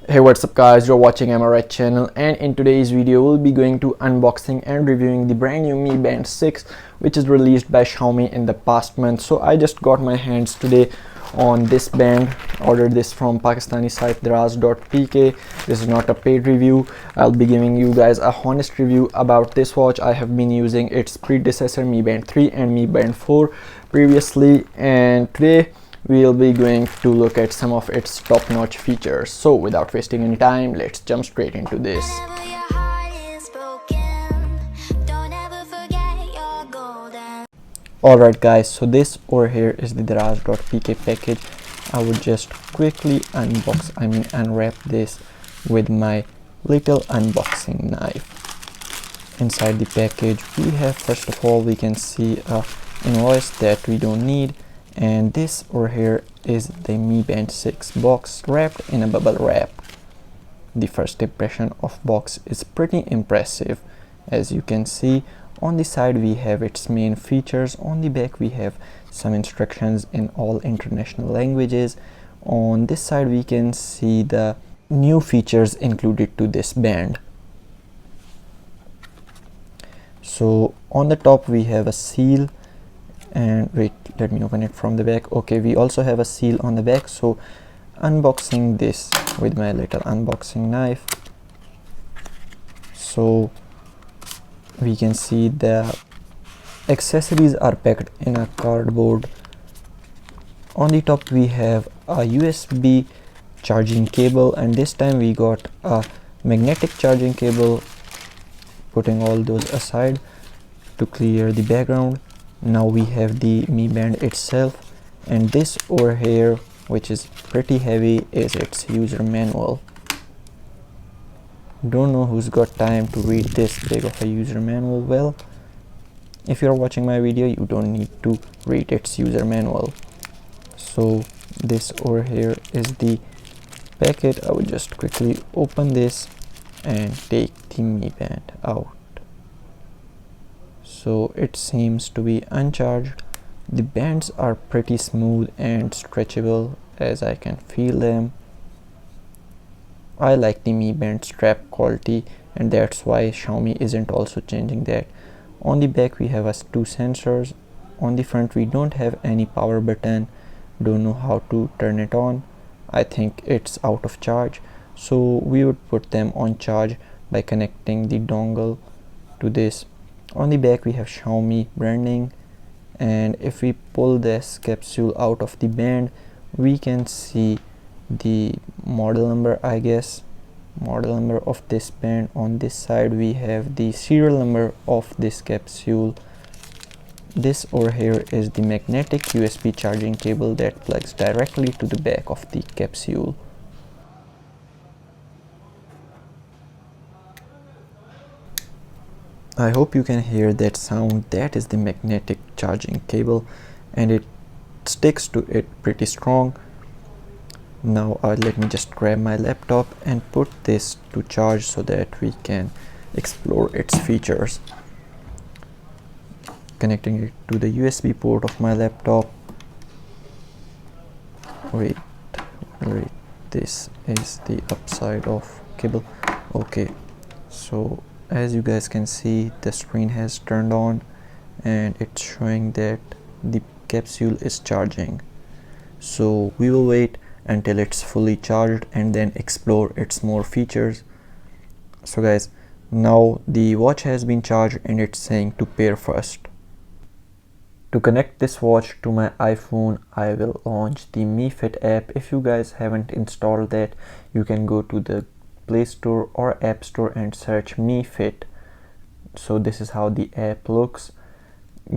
Hey, what's up guys, you're watching M.R.H channel, and in today's video we'll be going to unboxing and reviewing the brand new Mi Band 6 which is released by Xiaomi in the past month. So I just got my hands today on this band. Ordered this from Pakistani site Daraz.pk. This is not a paid review. I'll be giving you guys a honest review about this watch. I have been using its predecessor Mi Band 3 and Mi Band 4 previously, and today we'll be going to look at some of its top-notch features. So without wasting any time, let's jump straight into this. Alright guys, so this over here is the Daraz.pk package. I would just quickly unwrap this with my little unboxing knife. Inside the package we have, first of all, we can see a invoice that we don't need, and this over here is the Mi Band 6 box wrapped in a bubble wrap. The first impression of box is pretty impressive. As you can see, on the side we have its main features. On the back we have some instructions in all international languages. On this side we can see the new features included to this band. So on the top we have a seal, and wait, let me open it from the back. Okay, we also have a seal on the back. So unboxing this with my little unboxing knife, so we can see the accessories are packed in a cardboard. On the top we have a USB charging cable, and this time we got a magnetic charging cable. Putting all those aside to clear the background, now we have the Mi Band itself, and this over here, which is pretty heavy, is its user manual. Don't know who's got time to read this big of a user manual. Well, if you're watching my video, you don't need to read its user manual. So this over here is the packet. I would just quickly open this and take the Mi Band out. So it seems to be uncharged. The bands are pretty smooth and stretchable, as I can feel them. I like the Mi Band strap quality, and that's why Xiaomi isn't also changing that. On the back we have two sensors. On the front we don't have any power button. Don't know how to turn it on. I think it's out of charge, so we would put them on charge by connecting the dongle to this. On the back we have Xiaomi branding, and if we pull this capsule out of the band, we can see the model number, I guess, model number of this band. On this side we have the serial number of this capsule. This over here is the magnetic USB charging cable that plugs directly to the back of the capsule. I hope you can hear that sound. That is the magnetic charging cable, and it sticks to it pretty strong. Now let me just grab my laptop and put this to charge so that we can explore its features. Connecting it to the USB port of my laptop. Wait, this is the upside of cable. Okay, so as you guys can see, the screen has turned on and it's showing that the capsule is charging. So we will wait until it's fully charged and then explore its more features. So guys, now the watch has been charged and it's saying to pair first. To connect this watch to my iPhone, I will launch the Mi Fit app. If you guys haven't installed that, you can go to the Play Store or App Store and search Mi Fit. So this is how the app looks.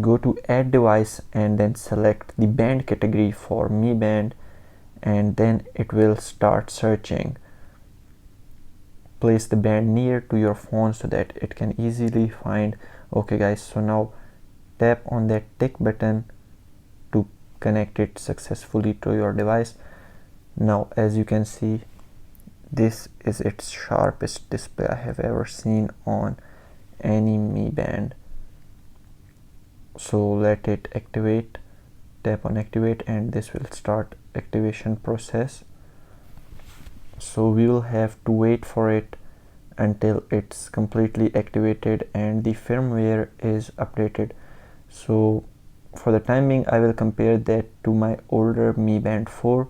Go to add device and then select the band category for Mi Band, and then it will start searching. Place the band near to your phone so that it can easily find. Okay guys, so now tap on that tick button to connect it successfully to your device. Now as you can see, this is its sharpest display I have ever seen on any Mi Band. So let it activate. Tap on activate and this will start activation process. so we will have to wait for it until it's completely activated and the firmware is updated. So for the timing, I will compare that to my older Mi Band 4.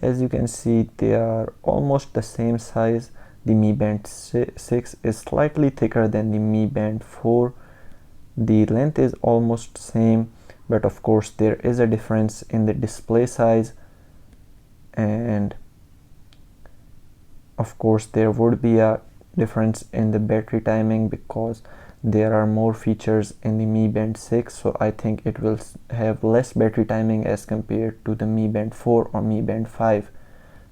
As you can see, they are almost the same size. The Mi Band 6 is slightly thicker than the Mi Band 4. The length is almost same, but of course there is a difference in the display size, and of course there would be a difference in the battery timing because there are more features in the Mi Band 6, so I think it will have less battery timing as compared to the Mi Band 4 or Mi Band 5.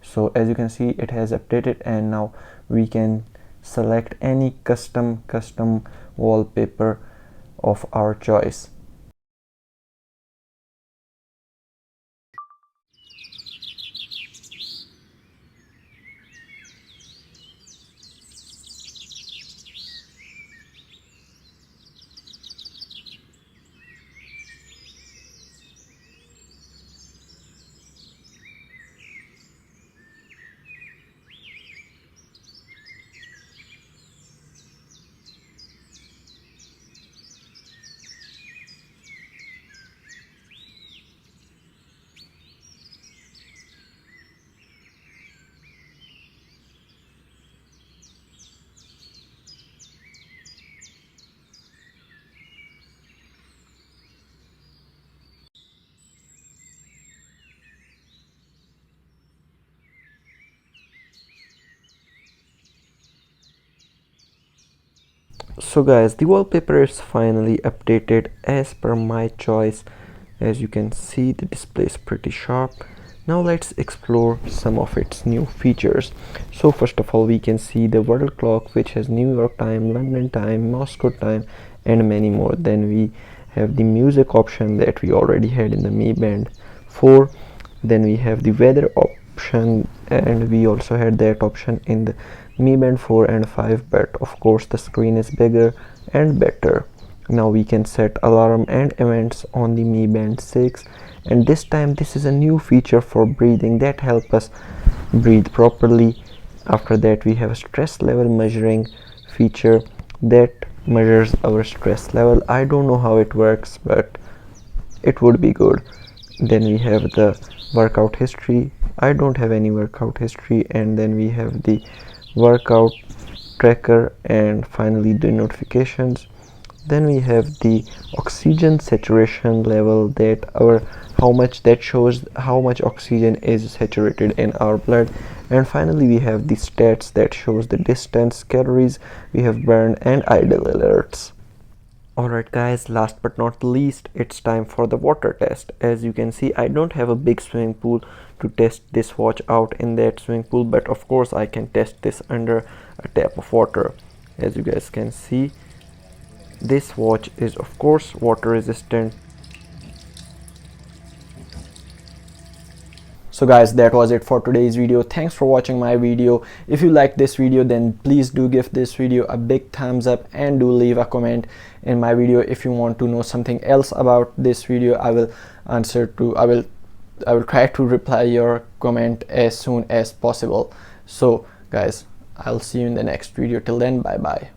So as you can see, it has updated, and now we can select any custom wallpaper of our choice. So guys, the wallpaper is finally updated as per my choice. As you can see, the display is pretty sharp. Now let's explore some of its new features. So first of all, we can see the world clock, which has New York time, London time, Moscow time, and many more. Then we have the music option that we already had in the Mi Band 4. Then we have the weather option, and we also had that option in the Mi Band 4 and 5, but of course the screen is bigger and better. Now we can set alarm and events on the Mi Band 6, and this time this is a new feature for breathing that help us breathe properly. After that, we have a stress level measuring feature that measures our stress level. I don't know how it works, but it would be good. Then we have the workout history. I don't have any workout history. And then we have the workout tracker, and finally the notifications. Then we have the oxygen saturation level, that our how much that shows how much oxygen is saturated in our blood. And finally we have the stats that shows the distance, calories we have burned, and idle alerts. Alright guys, last but not least, it's time for the water test. As you can see, I don't have a big swimming pool to test this watch out in that swimming pool, but of course I can test this under a tap of water. As you guys can see, this watch is of course water resistant. So guys, that was it for today's video. Thanks for watching my video. If you like this video, then please do give this video a big thumbs up, and do leave a comment in my video. If you want to know something else about this video, I will try to reply your comment as soon as possible. So guys, I'll see you in the next video. Till then, bye bye.